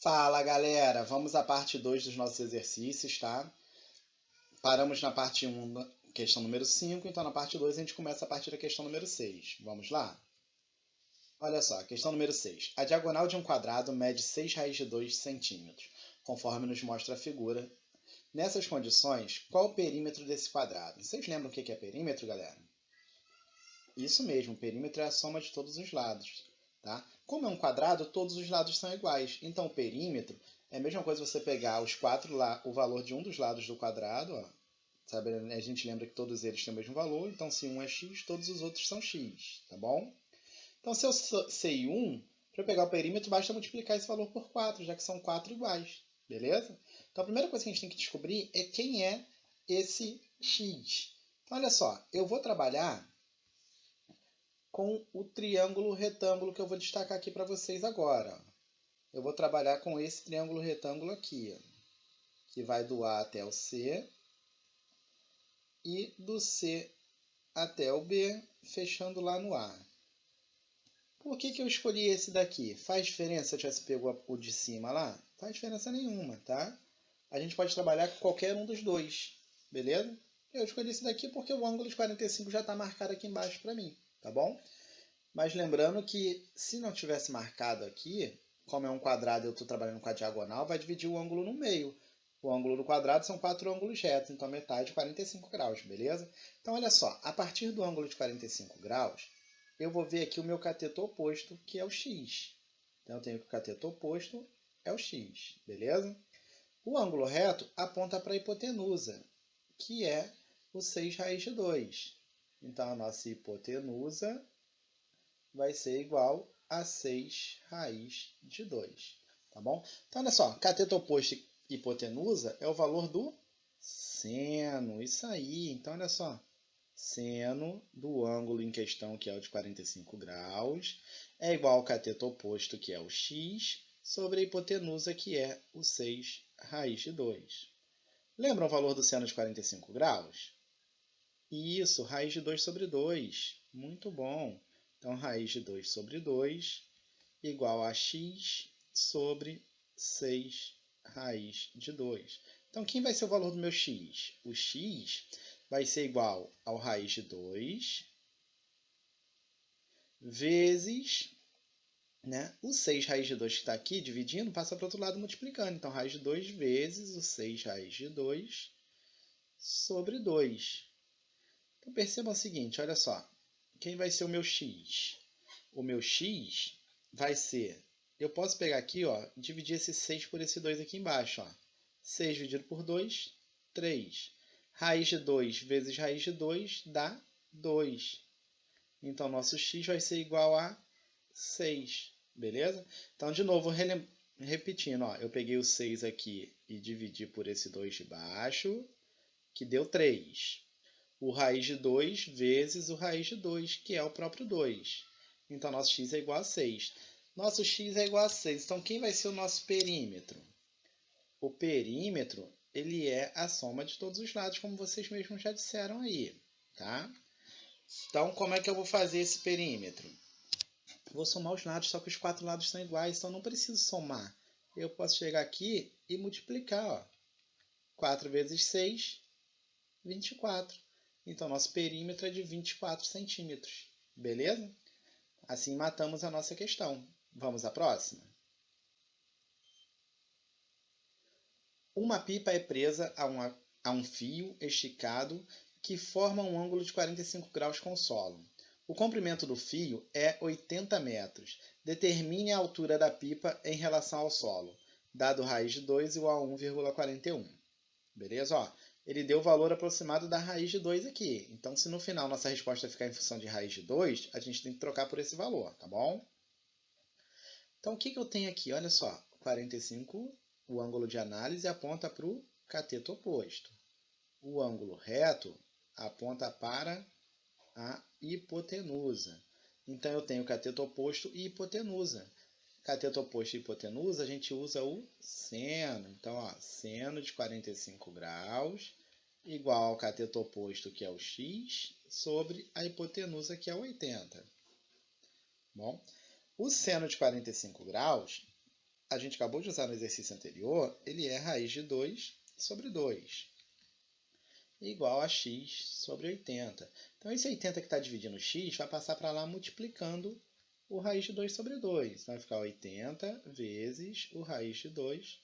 Fala galera, vamos à parte 2 dos nossos exercícios, tá? Paramos na parte 1, questão número 5, então na parte 2 a gente começa a partir da questão número 6. Vamos lá? Olha só, questão número 6. A diagonal de um quadrado mede 6 raiz de 2 centímetros, conforme nos mostra a figura. Nessas condições, qual o perímetro desse quadrado? Vocês lembram o que é perímetro, galera? Isso mesmo, o perímetro é a soma de todos os lados. Tá? Como é um quadrado, todos os lados são iguais. Então, o perímetro é a mesma coisa você pegar o valor de um dos lados do quadrado. Ó, sabe? A gente lembra que todos eles têm o mesmo valor. Então, se um é x, todos os outros são x. Tá bom? Então, se eu sei 1, para pegar o perímetro, basta multiplicar esse valor por 4, já que são 4 iguais. Beleza? Então, a primeira coisa que a gente tem que descobrir é quem é esse x. Então, olha só, eu vou trabalhar com o triângulo retângulo que eu vou destacar aqui para vocês agora. Eu vou trabalhar com esse triângulo retângulo aqui, que vai do A até o C e do C até o B, fechando lá no A. Por que eu escolhi esse daqui? Faz diferença se eu tivesse pego o de cima lá? Faz diferença nenhuma, tá? A gente pode trabalhar com qualquer um dos dois, beleza? Eu escolhi esse daqui porque o ângulo de 45 já está marcado aqui embaixo para mim, tá bom? Mas lembrando que se não tivesse marcado aqui, como é um quadrado e eu estou trabalhando com a diagonal, vai dividir o ângulo no meio. O ângulo do quadrado são 4 ângulos retos, então metade 45 graus, beleza? Então olha só, a partir do ângulo de 45 graus, eu vou ver aqui o meu cateto oposto, que é o x. Então eu tenho que o cateto oposto é o x, beleza? O ângulo reto aponta para a hipotenusa, que é o 6 raiz de 2. Então a nossa hipotenusa vai ser igual a 6 raiz de 2. Tá bom? Então, olha só, cateto oposto e hipotenusa é o valor do seno. Isso aí. Então, olha só. Seno do ângulo em questão, que é o de 45 graus, é igual ao cateto oposto, que é o x, sobre a hipotenusa, que é o 6 raiz de 2. Lembra o valor do seno de 45 graus? Isso, raiz de 2 sobre 2. Muito bom. Então, raiz de 2 sobre 2 igual a x sobre 6 raiz de 2. Então, quem vai ser o valor do meu x? O x vai ser igual ao raiz de 2 vezes, o 6 raiz de 2 que está aqui, dividindo, passa para o outro lado multiplicando. Então, raiz de 2 vezes o 6 raiz de 2 sobre 2. Então, percebam o seguinte, olha só. Quem vai ser o meu x? O meu x vai ser... Eu posso pegar aqui, ó, dividir esse 6 por esse 2 aqui embaixo. Ó. 6 dividido por 2, 3. Raiz de 2 vezes raiz de 2 dá 2. Então, nosso x vai ser igual a 6. Beleza? Então, de novo, repetindo. Ó, eu peguei o 6 aqui e dividi por esse 2 de baixo, que deu 3. O raiz de 2 vezes o raiz de 2, que é o próprio 2. Então, nosso x é igual a 6. Nosso x é igual a 6. Então, quem vai ser o nosso perímetro? O perímetro, ele é a soma de todos os lados, como vocês mesmos já disseram aí. Tá? Então, como é que eu vou fazer esse perímetro? Vou somar os lados, só que os 4 lados são iguais, então não preciso somar. Eu posso chegar aqui e multiplicar. Ó. 4 vezes 6, 24. Então, nosso perímetro é de 24 centímetros. Beleza? Assim, matamos a nossa questão. Vamos à próxima? Uma pipa é presa a um fio esticado que forma um ângulo de 45 graus com o solo. O comprimento do fio é 80 metros. Determine a altura da pipa em relação ao solo, dado raiz de 2 igual a 1,41. Beleza? Ó, ele deu o valor aproximado da raiz de 2 aqui. Então, se no final nossa resposta ficar em função de raiz de 2, a gente tem que trocar por esse valor, tá bom? Então, o que eu tenho aqui? Olha só, 45, o ângulo de análise aponta para o cateto oposto. O ângulo reto aponta para a hipotenusa. Então, eu tenho cateto oposto e hipotenusa. Cateto oposto e hipotenusa, a gente usa o seno. Então, ó, seno de 45 graus igual ao cateto oposto, que é o x, sobre a hipotenusa, que é 80. Bom, o seno de 45 graus a gente acabou de usar no exercício anterior, ele é raiz de 2 sobre 2, igual a x sobre 80. Então, esse 80 que está dividindo x vai passar para lá multiplicando o raiz de 2 sobre 2. Então, vai ficar 80 vezes o raiz de 2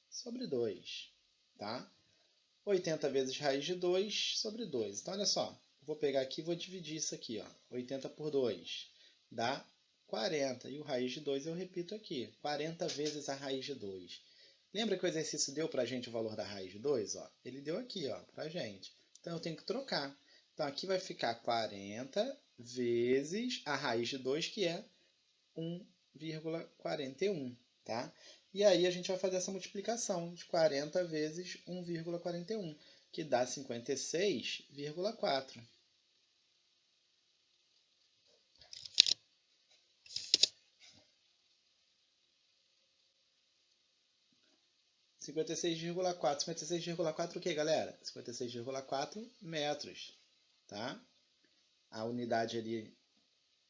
sobre 2. Tá? 80 vezes raiz de 2 sobre 2. Então, olha só. Vou pegar aqui e vou dividir isso aqui. Ó. 80 por 2 dá 40. E o raiz de 2 eu repito aqui. 40 vezes a raiz de 2. Lembra que o exercício deu para a gente o valor da raiz de 2? Ó? Ele deu aqui para a gente. Então, eu tenho que trocar. Então, aqui vai ficar 40 vezes a raiz de 2, que é 1,41. Tá? E aí, a gente vai fazer essa multiplicação de 40 vezes 1,41, que dá 56,4. 56,4. 56,4 o que, galera? 56,4 metros, tá? A unidade ali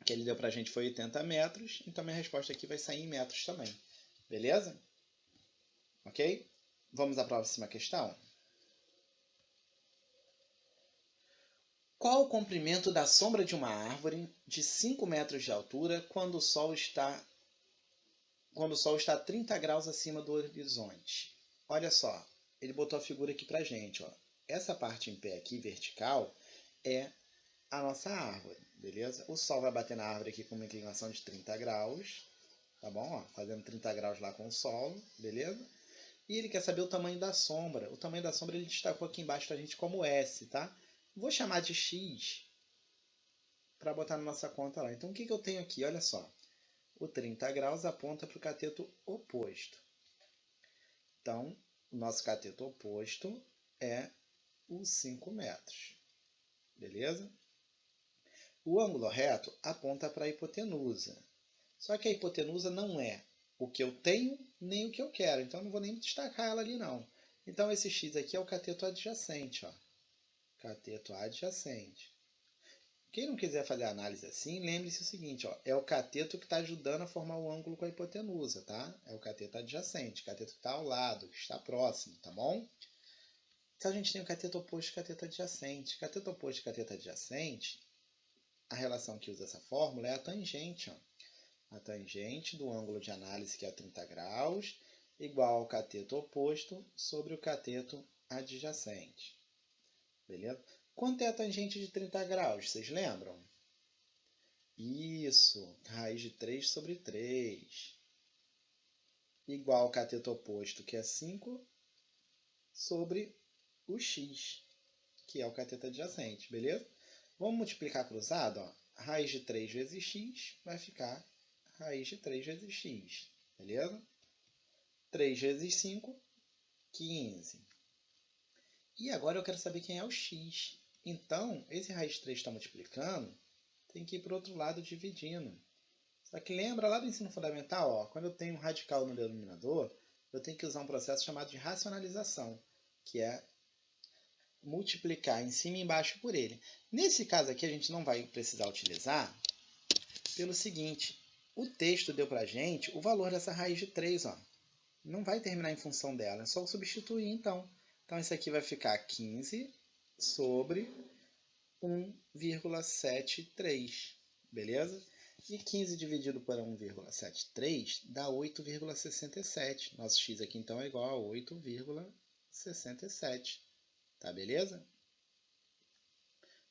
que ele deu pra gente foi 80 metros, então minha resposta aqui vai sair em metros também. Beleza? Ok? Vamos à próxima questão. Qual o comprimento da sombra de uma árvore de 5 metros de altura quando o Sol está a 30 graus acima do horizonte? Olha só, ele botou a figura aqui pra gente. Ó. Essa parte em pé aqui, vertical, é a nossa árvore, beleza? O Sol vai bater na árvore aqui com uma inclinação de 30 graus, tá bom? Ó, fazendo 30 graus lá com o Sol, beleza? E ele quer saber o tamanho da sombra. O tamanho da sombra ele destacou aqui embaixo pra gente como S, tá? Vou chamar de X para botar na nossa conta lá. Então, o que eu tenho aqui? Olha só. O 30 graus aponta para o cateto oposto. Então, o nosso cateto oposto é os 5 metros. Beleza? O ângulo reto aponta para a hipotenusa. Só que a hipotenusa não é o que eu tenho nem o que eu quero. Então, eu não vou nem destacar ela ali, não. Então, esse x aqui é o cateto adjacente. Ó. Cateto adjacente. Quem não quiser fazer a análise assim, lembre-se o seguinte, ó, é o cateto que está ajudando a formar o ângulo com a hipotenusa, tá? É o cateto adjacente, o cateto que está ao lado, que está próximo, tá bom? Então, a gente tem o cateto oposto e o cateto adjacente. Cateto oposto e cateto adjacente, a relação que usa essa fórmula é a tangente, ó. A tangente do ângulo de análise, que é 30 graus, igual ao cateto oposto sobre o cateto adjacente. Beleza? Quanto é a tangente de 30 graus? Vocês lembram? Isso, raiz de 3 sobre 3. Igual ao cateto oposto, que é 5, sobre o x, que é o cateto adjacente, beleza? Vamos multiplicar cruzado, ó. Raiz de 3 vezes x vai ficar raiz de 3 vezes x, beleza? 3 vezes 5, 15. E agora eu quero saber quem é o x. Então, esse raiz de 3 está multiplicando, tem que ir para o outro lado dividindo. Só que lembra lá do ensino fundamental, ó, quando eu tenho um radical no denominador, eu tenho que usar um processo chamado de racionalização, que é multiplicar em cima e embaixo por ele. Nesse caso aqui, a gente não vai precisar utilizar pelo seguinte, o texto deu para a gente o valor dessa raiz de 3, ó. Não vai terminar em função dela, é só substituir então. Então, isso aqui vai ficar 15 sobre 1,73, beleza? E 15 dividido por 1,73 dá 8,67. Nosso x aqui, então, é igual a 8,67. Tá, beleza?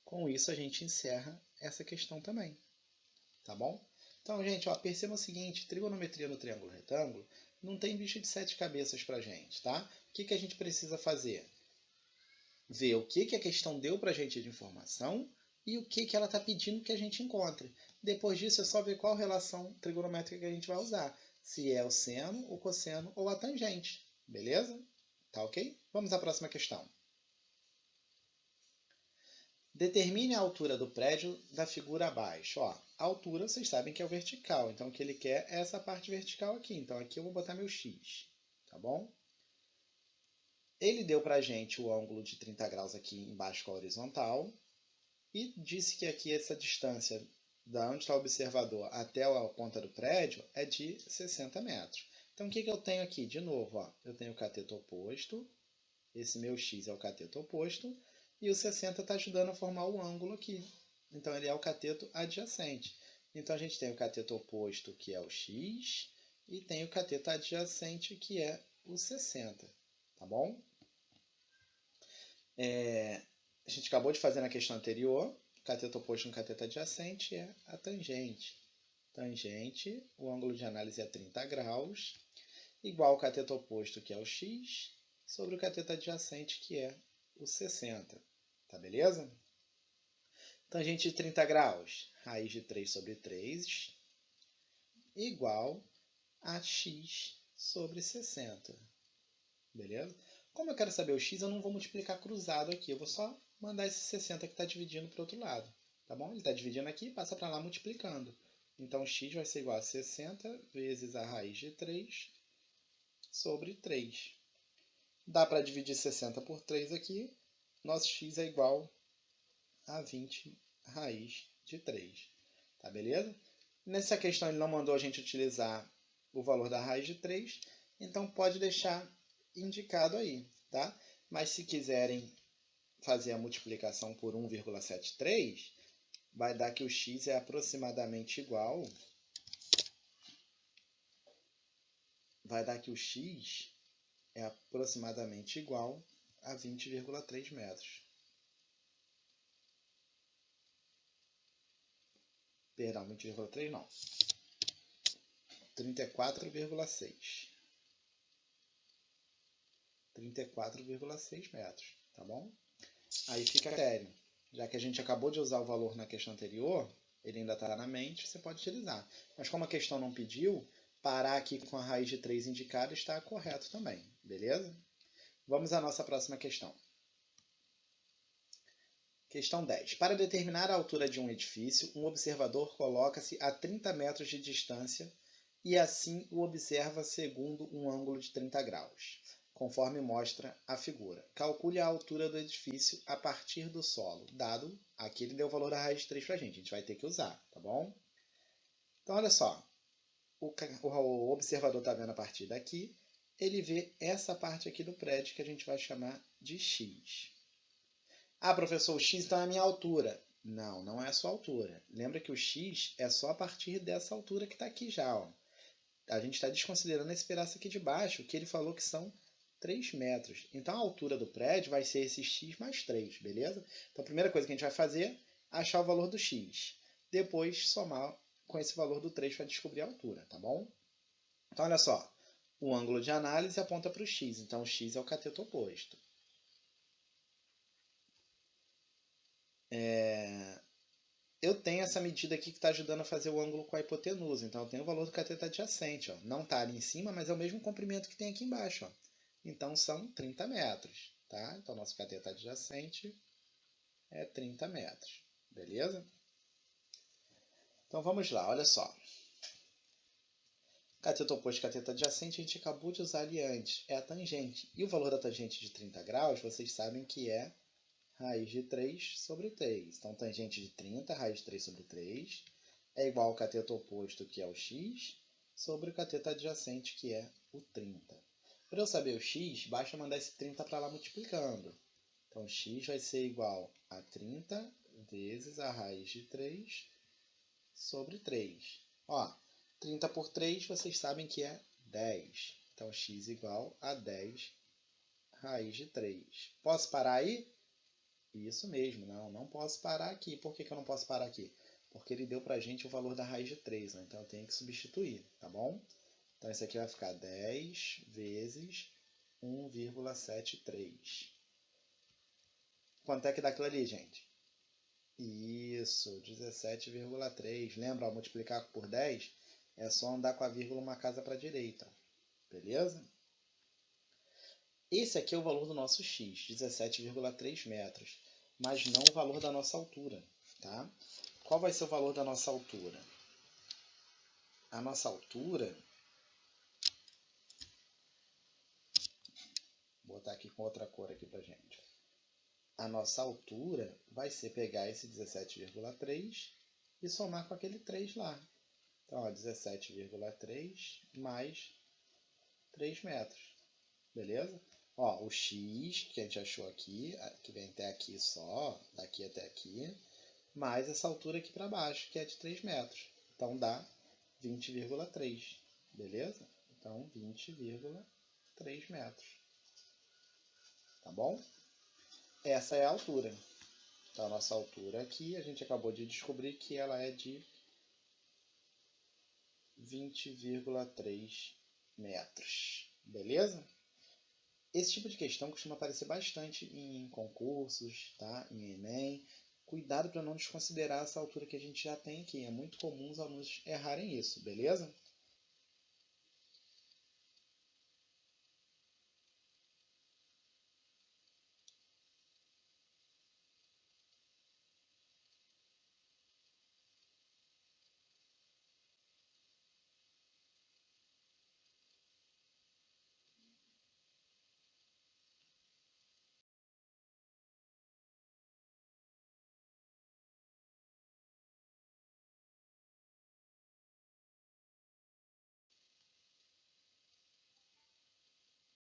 Com isso, a gente encerra essa questão também. Tá bom? Então, gente, ó, perceba o seguinte, trigonometria no triângulo retângulo não tem bicho de 7 cabeças pra gente, tá? O que a gente precisa fazer? Ver o que a questão deu pra gente de informação e o que ela está pedindo que a gente encontre. Depois disso, é só ver qual relação trigonométrica que a gente vai usar. Se é o seno, o cosseno ou a tangente. Beleza? Tá ok? Vamos à próxima questão. Determine a altura do prédio da figura abaixo. Ó, a altura, vocês sabem que é o vertical. Então, o que ele quer é essa parte vertical aqui. Então, aqui eu vou botar meu x. Tá bom? Ele deu pra gente o ângulo de 30 graus aqui embaixo com a horizontal. E disse que aqui essa distância da onde está o observador até a ponta do prédio é de 60 metros. Então, o que eu tenho aqui? De novo, ó, eu tenho o cateto oposto, esse meu x é o cateto oposto, e o 60 está ajudando a formar o ângulo aqui. Então, ele é o cateto adjacente. Então, a gente tem o cateto oposto, que é o x, e tem o cateto adjacente, que é o 60. Tá bom? A gente acabou de fazer na questão anterior. O cateto oposto no cateto adjacente é a tangente. Tangente, o ângulo de análise é 30 graus, igual ao cateto oposto, que é o x, sobre o cateto adjacente, que é o 60. Tá beleza? Tangente de 30 graus, raiz de 3 sobre 3, igual a x sobre 60. Beleza? Como eu quero saber o x, eu não vou multiplicar cruzado aqui. Eu vou só mandar esse 60 que está dividindo para o outro lado. Tá bom? Ele está dividindo aqui, passa para lá multiplicando. Então, x vai ser igual a 60 vezes a raiz de 3 sobre 3. Dá para dividir 60 por 3 aqui. Nosso x é igual a 20 raiz de 3. Tá beleza? Nessa questão ele não mandou a gente utilizar o valor da raiz de 3, então pode deixar indicado aí, tá? Mas se quiserem fazer a multiplicação por 1,73, vai dar que o x é aproximadamente igual... Vai dar que o x é aproximadamente igual a 20,3 metros. Perdão, 20,3 não. 34,6. 34,6 metros, tá bom? Aí fica a critério. Já que a gente acabou de usar o valor na questão anterior, ele ainda está na mente, você pode utilizar. Mas como a questão não pediu, parar aqui com a raiz de 3 indicada está correto também, beleza? Vamos à nossa próxima questão. Questão 10. Para determinar a altura de um edifício, um observador coloca-se a 30 metros de distância e assim o observa segundo um ângulo de 30 graus, conforme mostra a figura. Calcule a altura do edifício a partir do solo, dado, aqui ele deu o valor da raiz de 3 para a gente vai ter que usar, tá bom? Então, olha só, o observador está vendo a partir daqui, ele vê essa parte aqui do prédio que a gente vai chamar de x. Ah, professor, o x então é a minha altura. Não, não é a sua altura. Lembra que o x é só a partir dessa altura que está aqui já. Ó. A gente está desconsiderando esse pedaço aqui de baixo, que ele falou que são 3 metros. Então, a altura do prédio vai ser esse x mais 3, beleza? Então, a primeira coisa que a gente vai fazer é achar o valor do x. Depois, somar com esse valor do 3 para descobrir a altura, tá bom? Então, olha só. O ângulo de análise aponta para o x. Então, o x é o cateto oposto. Eu tenho essa medida aqui que está ajudando a fazer o ângulo com a hipotenusa. Então, eu tenho o valor do cateto adjacente. Ó. Não está ali em cima, mas é o mesmo comprimento que tem aqui embaixo. Ó. Então, são 30 metros. Tá? Então, nosso cateto adjacente é 30 metros. Beleza? Então, vamos lá. Olha só. Cateto oposto e cateto adjacente, a gente acabou de usar ali antes. É a tangente. E o valor da tangente de 30 graus, vocês sabem que é raiz de 3 sobre 3. Então, tangente de 30, raiz de 3 sobre 3, é igual ao cateto oposto, que é o x, sobre o cateto adjacente, que é o 30. Para eu saber o x, basta mandar esse 30 para lá multiplicando. Então, x vai ser igual a 30 vezes a raiz de 3 sobre 3. Ó, 30 por 3, vocês sabem que é 10. Então, x igual a 10 raiz de 3. Posso parar aí? Isso mesmo, não posso parar aqui. Por que eu não posso parar aqui? Porque ele deu para a gente o valor da raiz de 3, né? Então eu tenho que substituir, tá bom? Então isso aqui vai ficar 10 vezes 1,73. Quanto é que dá aquilo ali, gente? Isso, 17,3. Lembra, ao multiplicar por 10, é só andar com a vírgula uma casa para a direita. Beleza? Esse aqui é o valor do nosso x, 17,3 metros, mas não o valor da nossa altura. Tá? Qual vai ser o valor da nossa altura? A nossa altura... Vou botar aqui com outra cor aqui para gente. A nossa altura vai ser pegar esse 17,3 e somar com aquele 3 lá. Então, 17,3 mais 3 metros. Beleza? Ó, o X que a gente achou aqui, que vem até aqui só, daqui até aqui, mais essa altura aqui para baixo, que é de 3 metros. Então dá 20,3. Beleza? Então 20,3 metros. Tá bom? Essa é a altura. Então a nossa altura aqui, a gente acabou de descobrir que ela é de 20,3 metros. Beleza? Esse tipo de questão costuma aparecer bastante em concursos, tá? Em Enem. Cuidado para não desconsiderar essa altura que a gente já tem aqui. É muito comum os alunos errarem isso, beleza?